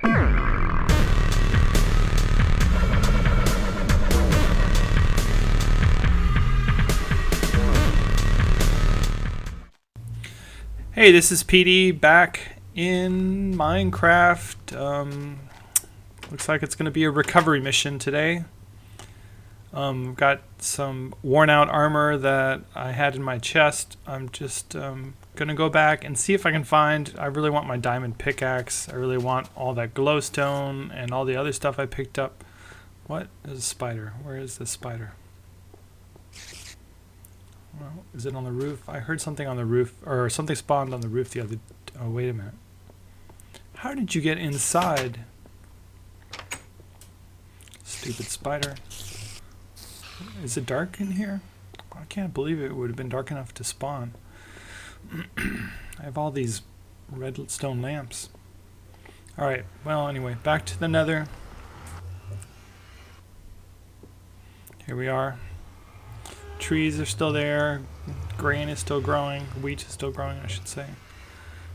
Hey, this is Peadee back in Minecraft. Looks like it's going to be a recovery mission today. Got some worn out armor that I had in my chest. I'm just going to go back and see if I can find... I really want my diamond pickaxe. I really want all that glowstone and all the other stuff I picked up. What? There's a spider. Where is this spider? Well, is it on the roof? I heard something on the roof, or something spawned on the roof the other... Oh, wait a minute. How did you get inside? Stupid spider. Is it dark in here? I can't believe it would have been dark enough to spawn. I have all these redstone lamps. Alright, well anyway, back to the nether. Here we are. Trees are still there, grain is still growing, wheat is still growing, I should say.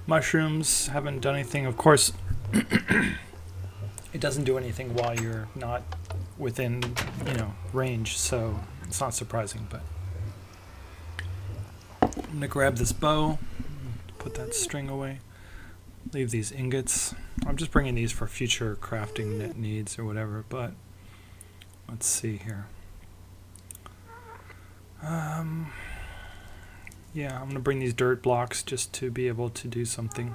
Mushrooms haven't done anything. Of course, it doesn't do anything while you're not within, range, so it's not surprising. But I'm gonna grab this bow, put that string away, leave these ingots. I'm just bringing these for future crafting needs or whatever, but let's see here. Yeah, I'm going to bring these dirt blocks just to be able to do something.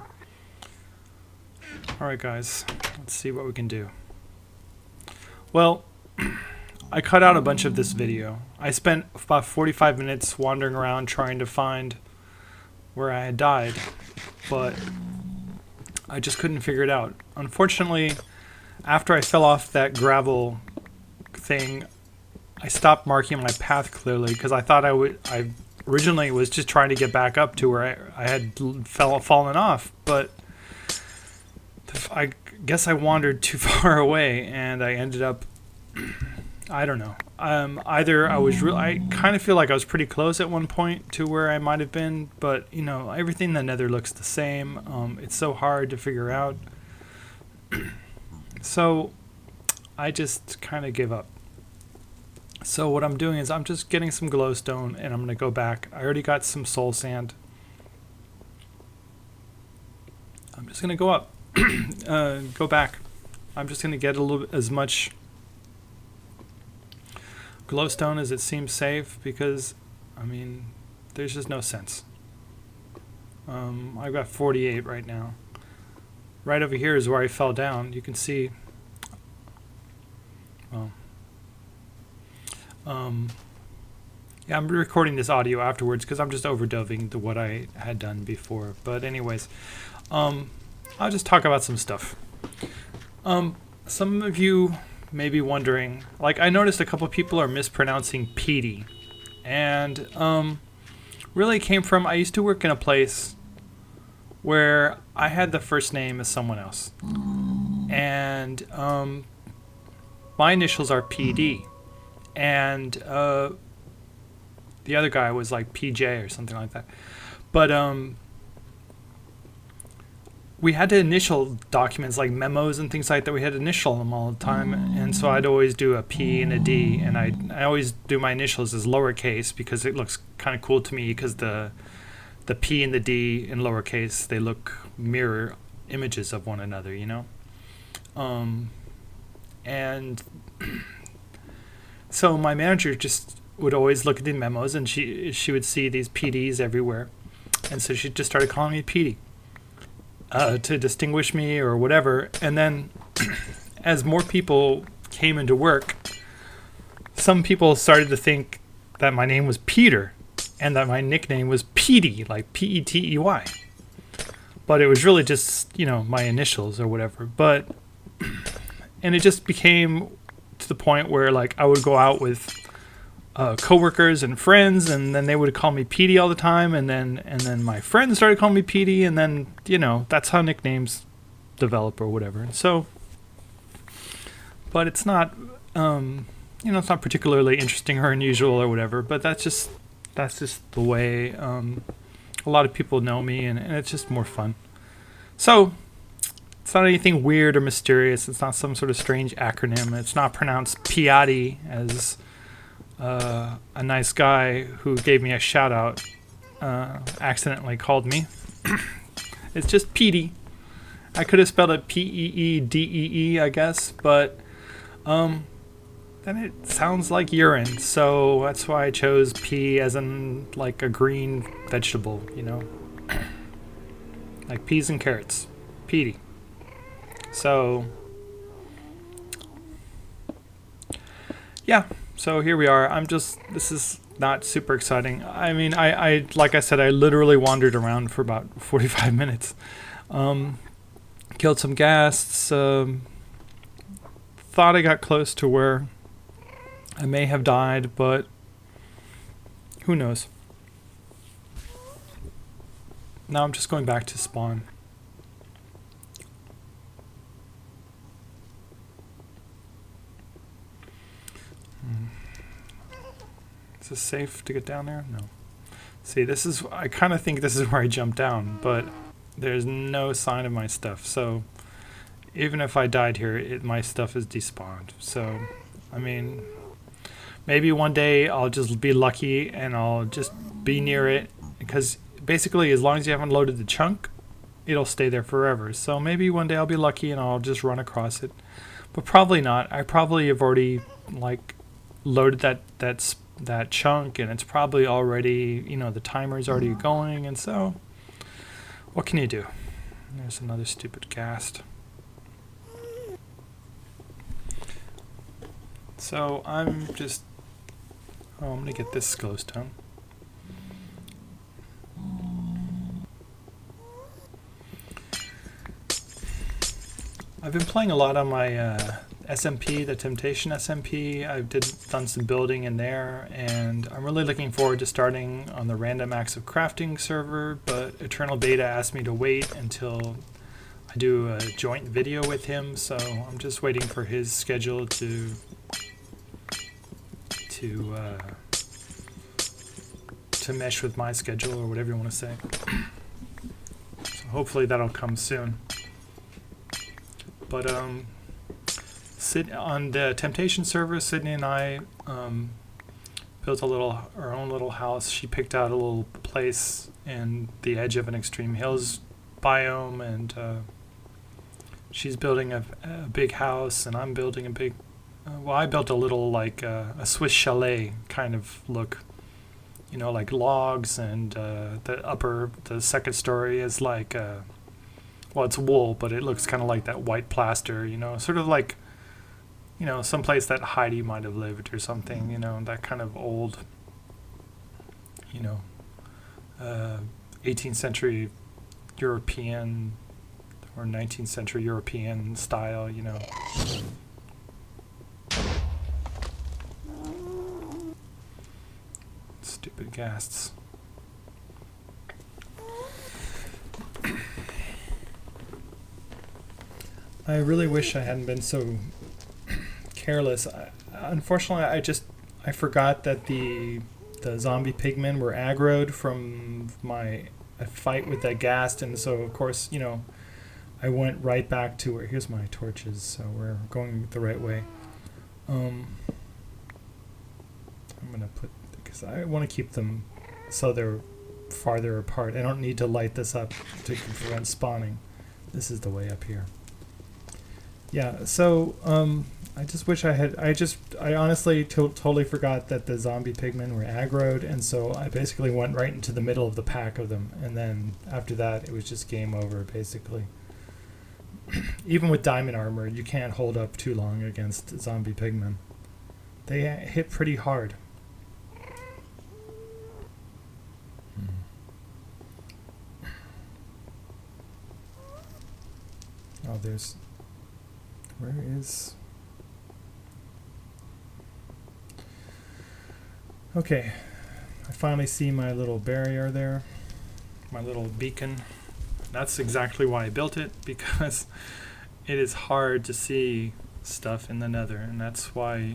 Alright guys, let's see what we can do. Well, I cut out a bunch of this video. I spent about 45 minutes wandering around trying to find where I had died, but I just couldn't figure it out. Unfortunately, after I fell off that gravel thing, I stopped marking my path clearly because I thought I originally was just trying to get back up to where I had fallen off, but I guess I wandered too far away and I ended up, I don't know. Either I kind of feel like I was pretty close at one point to where I might have been, but everything in the nether looks the same. It's so hard to figure out. So I just kind of give up. So what I'm doing is I'm just getting some glowstone and I'm going to go back. I already got some soul sand. I'm just going to go up, go back. I'm just going to get as much glowstone as it seems safe because, there's just no sense. I've got 48 right now. Right over here is where I fell down. You can see, well, yeah, I'm recording this audio afterwards because I'm just overdoving to what I had done before. But anyways, I'll just talk about some stuff. Some of you may be wondering, like I noticed a couple people are mispronouncing Peadee, and really came from, I used to work in a place where I had the first name as someone else, and my initials are PD. And the other guy was like PJ or something like that. But we had to initial documents like memos and things like that. We had to initial them all the time. And so I'd always do a P and a D. And I always do my initials as lowercase because it looks kind of cool to me because the P and the D in lowercase, they look mirror images of one another, and so my manager just would always look at the memos and she would see these PDs everywhere. And so she just started calling me Peadee to distinguish me or whatever. And then as more people came into work, some people started to think that my name was Peter and that my nickname was Peadee, like Petey. But it was really just, my initials or whatever. And it just became to the point where like I would go out with coworkers and friends, and then they would call me Peadee all the time, and then my friends started calling me Peadee, and then that's how nicknames develop or whatever. And so, but it's not it's not particularly interesting or unusual or whatever. But that's just the way a lot of people know me, and it's just more fun. So It's not anything weird or mysterious. It's not some sort of strange acronym. It's not pronounced Peadee, as a nice guy who gave me a shout out accidentally called me. It's just Peadee. I could have spelled it Peeddee, I guess, but then it sounds like urine, so that's why I chose pea as in like a green vegetable, you know, like peas and carrots. Peadee. So yeah, so here we are. This is not super exciting. I mean, I like I said, I literally wandered around for about 45 minutes. Killed some ghasts. Thought I got close to where I may have died, but who knows. Now I'm just going back to spawn. Is this safe to get down there? No. See, I kind of think this is where I jumped down, but there's no sign of my stuff. So even if I died here, my stuff is despawned. So, I mean, maybe one day I'll just be lucky and I'll just be near it. Because basically, as long as you haven't loaded the chunk, it'll stay there forever. So maybe one day I'll be lucky and I'll just run across it. But probably not. I probably have already, like, loaded that chunk, and it's probably already, you know, the timer's already going, and so what can you do? There's another stupid ghast. So I'm gonna get this glowstone. I've been playing a lot on my SMP, the Temptation SMP. I've done some building in there, and I'm really looking forward to starting on the Random Acts of Crafting server, but Eternal Beta asked me to wait until I do a joint video with him, so I'm just waiting for his schedule to mesh with my schedule, or whatever you want to say. So hopefully that'll come soon. But on the Temptation server, Sydney and I built our own little house. She picked out a little place in the edge of an extreme hills biome, and she's building a big house, and I'm building a big. Well, I built a little like a Swiss chalet kind of look. You know, like logs, and the second story is like. Well, it's wool, but it looks kind of like that white plaster, you know, sort of like, you know, someplace that Heidi might have lived or something, you know, that kind of old, you know, 18th century European or 19th century European style, you know. Stupid ghasts. I really wish I hadn't been so careless. Unfortunately, I forgot that the zombie pigmen were aggroed from my fight with that ghast, and so of course, you know, I went right back to where. Here's my torches, so we're going the right way. I'm gonna put, because I want to keep them so they're farther apart. I don't need to light this up to prevent spawning. This is the way up here. Yeah, so I just wish I had. I honestly totally forgot that the zombie pigmen were aggroed, and so I basically went right into the middle of the pack of them, and then after that, it was just game over, basically. Even with diamond armor, you can't hold up too long against zombie pigmen. They hit pretty hard. Oh, there's. Where is... Okay, I finally see my little barrier there, my little beacon. That's exactly why I built it, because it is hard to see stuff in the nether, and that's why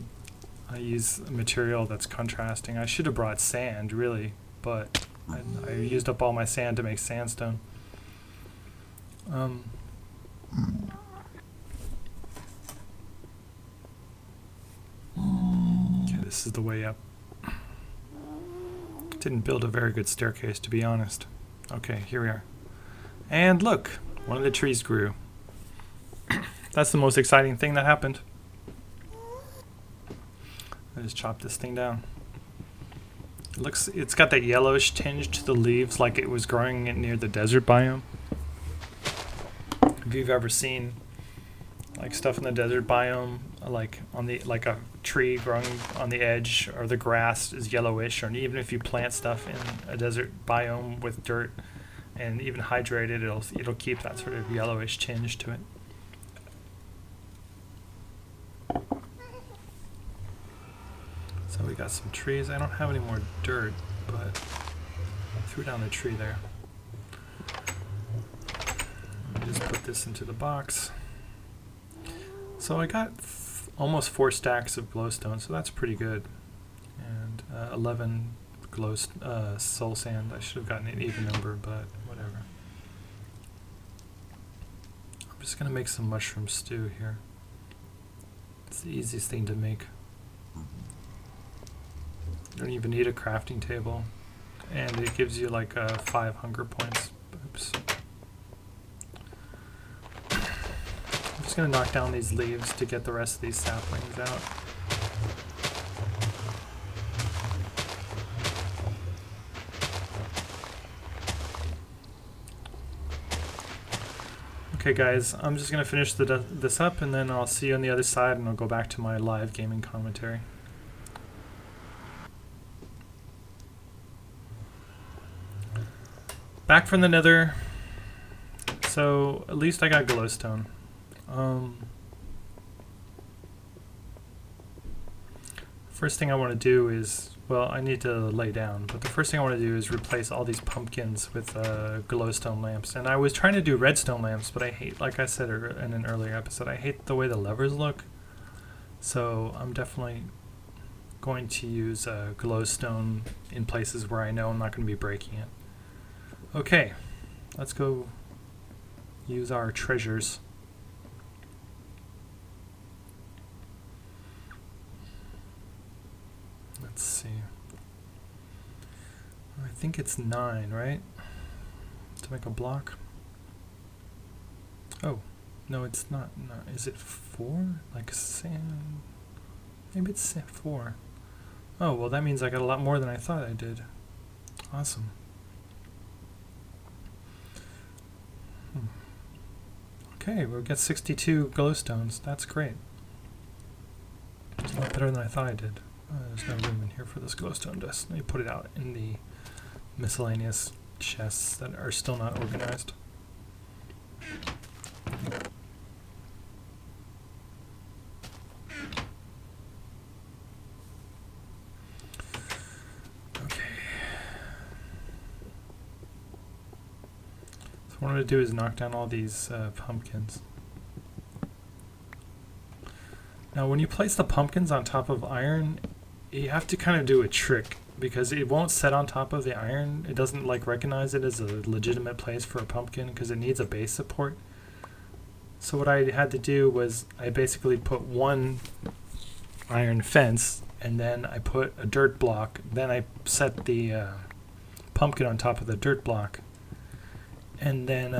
I use a material that's contrasting. I should have brought sand, really, but I used up all my sand to make sandstone. is the way up. Didn't build a very good staircase, to be honest. Okay, here we are. And look, one of the trees grew. That's the most exciting thing that happened. I just chopped this thing down. It's got that yellowish tinge to the leaves, like it was growing near the desert biome. If you've ever seen like stuff in the desert biome, like a tree growing on the edge, or the grass is yellowish, or even if you plant stuff in a desert biome with dirt and even hydrated, it'll keep that sort of yellowish tinge to it. So we got some trees. I don't have any more dirt, but I threw down the tree there. Let me just put this into the box. So I got almost 4 stacks of glowstone, so that's pretty good. And 11 soul sand. I should have gotten an even number, but whatever. I'm just going to make some mushroom stew here. It's the easiest thing to make. You don't even need a crafting table, and it gives you like 5 hunger points. Oops. I'm just going to knock down these leaves to get the rest of these saplings out. Okay guys, I'm just going to finish this up, and then I'll see you on the other side, and I'll go back to my live gaming commentary. Back from the nether. So at least I got glowstone. First thing I want to do is, well, I need to lay down, but the first thing I want to do is replace all these pumpkins with glowstone lamps. And I was trying to do redstone lamps, but I hate, like I said in an earlier episode, I hate the way the levers look. So I'm definitely going to use glowstone in places where I know I'm not going to be breaking it. Okay, let's go use our treasures. Let's see. I think it's 9, right? To make a block. Oh, no, it's not. No, is it 4? Like sand? Maybe it's 4. Oh, well, that means I got a lot more than I thought I did. Awesome. Okay, we'll get 62 glowstones. That's great. It's a lot better than I thought I did. There's no room in here for this glowstone dust. Let me put it out in the miscellaneous chests that are still not organized. What I'm going to do is knock down all these pumpkins. Now when you place the pumpkins on top of iron, you have to kind of do a trick, because it won't set on top of the iron. It doesn't like recognize it as a legitimate place for a pumpkin because it needs a base support. So what I had to do was I basically put one iron fence, and then I put a dirt block. Then I set the pumpkin on top of the dirt block, and then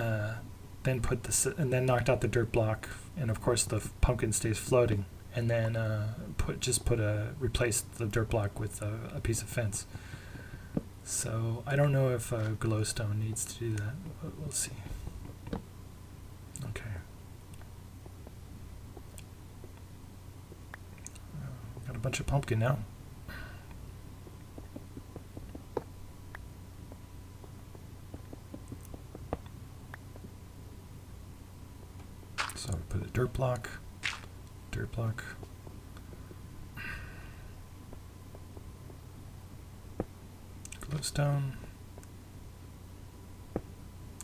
put this, and then knocked out the dirt block, and of course the pumpkin stays floating. And then replace the dirt block with a piece of fence. So I don't know if glowstone needs to do that, but we'll see. Okay. Got a bunch of pumpkin now. So put a dirt block. Dirt block. Glowstone.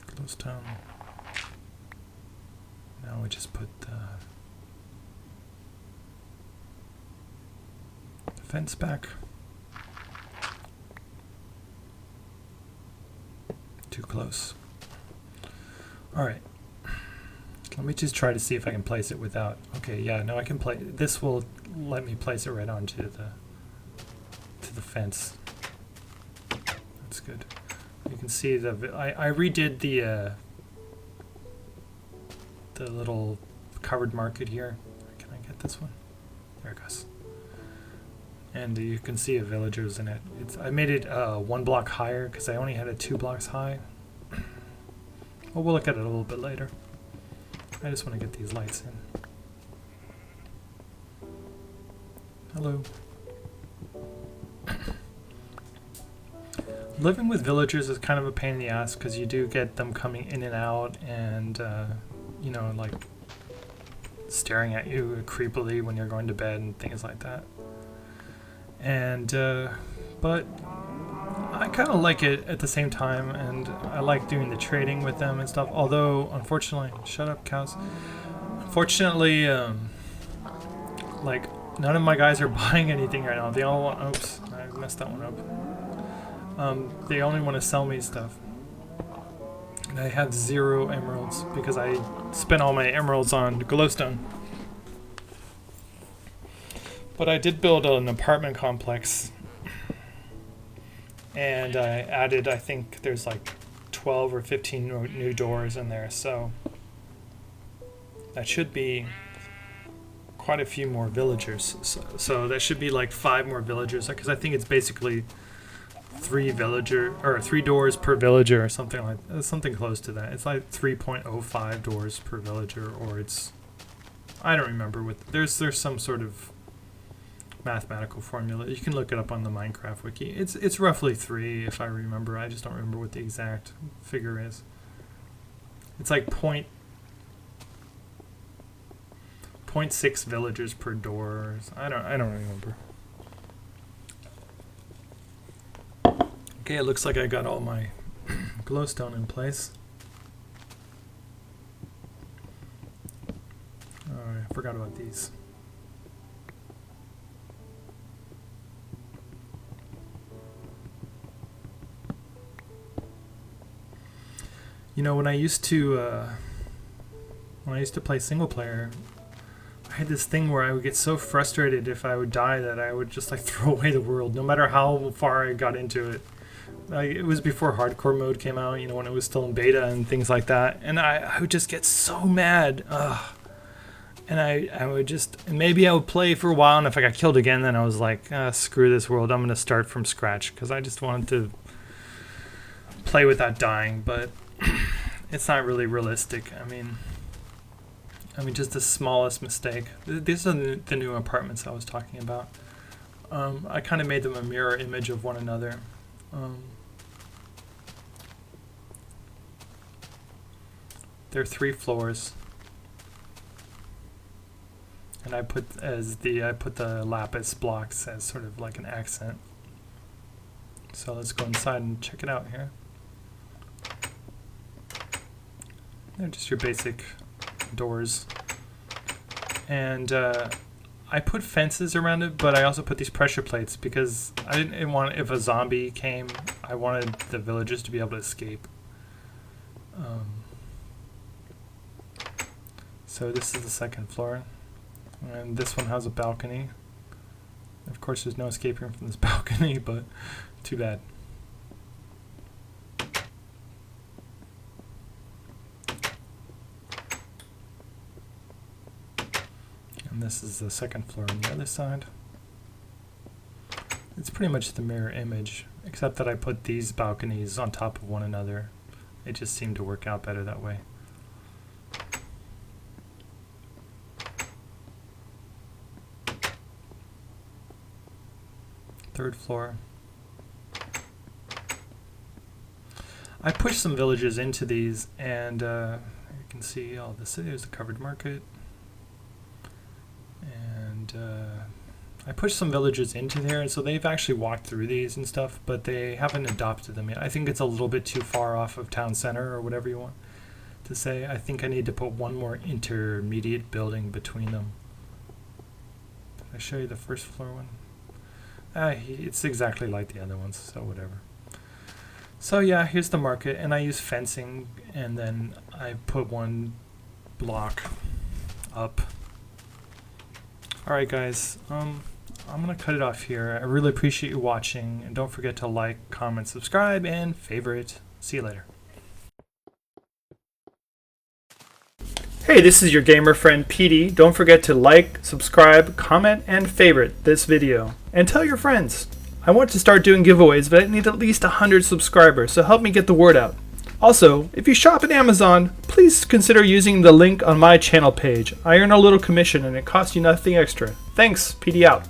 Glowstone. Now we just put the fence back. Too close. All right. Let me just try to see if I can place it without. Okay, yeah, no, I can place. This will let me place it right onto the to the fence. That's good. You can see I redid the little covered market here. Can I get this one? There it goes. And you can see a villagers in it. I made it 1 block higher because I only had it 2 blocks high. Well, we'll look at it a little bit later. I just want to get these lights in. Hello. Living with villagers is kind of a pain in the ass because you do get them coming in and out and, you know, like staring at you creepily when you're going to bed and things like that. And, but I kind of like it at the same time, and I like doing the trading with them and stuff, although, unfortunately, shut up, cows. Unfortunately, like, none of my guys are buying anything right now. They all want, oops, I messed that one up. They only want to sell me stuff. And I have 0 emeralds because I spent all my emeralds on glowstone. But I did build an apartment complex, and I added, I think there's like 12 or 15 new doors in there, so that should be quite a few more villagers. So that should be like 5 more villagers, because I think it's basically 3 doors per villager or something close to that. It's like 3.05 doors per villager, or it's, I don't remember what, there's some sort of mathematical formula. You can look it up on the Minecraft wiki. It's roughly 3 if I remember. I just don't remember what the exact figure is. It's like 0.6 villagers per door. I don't remember. Okay, it looks like I got all my glowstone in place. Oh, I forgot about these. You know, when I used to play single player, I had this thing where I would get so frustrated if I would die that I would just like throw away the world, no matter how far I got into it. It was before hardcore mode came out, you know, when it was still in beta and things like that, and I would just get so mad. Ugh. And I would just, maybe I would play for a while, and if I got killed again, then I was like, screw this world, I'm going to start from scratch, because I just wanted to play without dying, but it's not really realistic. I mean, just the smallest mistake. These are the new apartments I was talking about. I kind of made them a mirror image of one another. There are 3 floors, and I put the lapis blocks as sort of like an accent. So let's go inside and check it out here. They're just your basic doors, and I put fences around it, but I also put these pressure plates because I didn't want, if a zombie came, I wanted the villagers to be able to escape. So this is the 2nd floor, and this one has a balcony. Of course, there's no escaping from this balcony, but too bad. And this is the 2nd floor on the other side. It's pretty much the mirror image, except that I put these balconies on top of one another. It just seemed to work out better that way. 3rd floor. I pushed some villages into these, and you can see all this. There's the covered market. And I pushed some villagers into there, and so they've actually walked through these and stuff, but they haven't adopted them yet. I think it's a little bit too far off of town center, or whatever you want to say. I think I need to put one more intermediate building between them. Did I show you the 1st floor one? It's exactly like the other ones, so whatever. So yeah, here's the market, and I use fencing, and then I put 1 block up. Alright guys, I'm going to cut it off here. I really appreciate you watching, and don't forget to like, comment, subscribe, and favorite. See you later. Hey, this is your gamer friend Peadee. Don't forget to like, subscribe, comment, and favorite this video. And tell your friends. I want to start doing giveaways, but I need at least 100 subscribers, so help me get the word out. Also, if you shop at Amazon, please consider using the link on my channel page. I earn a little commission and it costs you nothing extra. Thanks, Peadee out.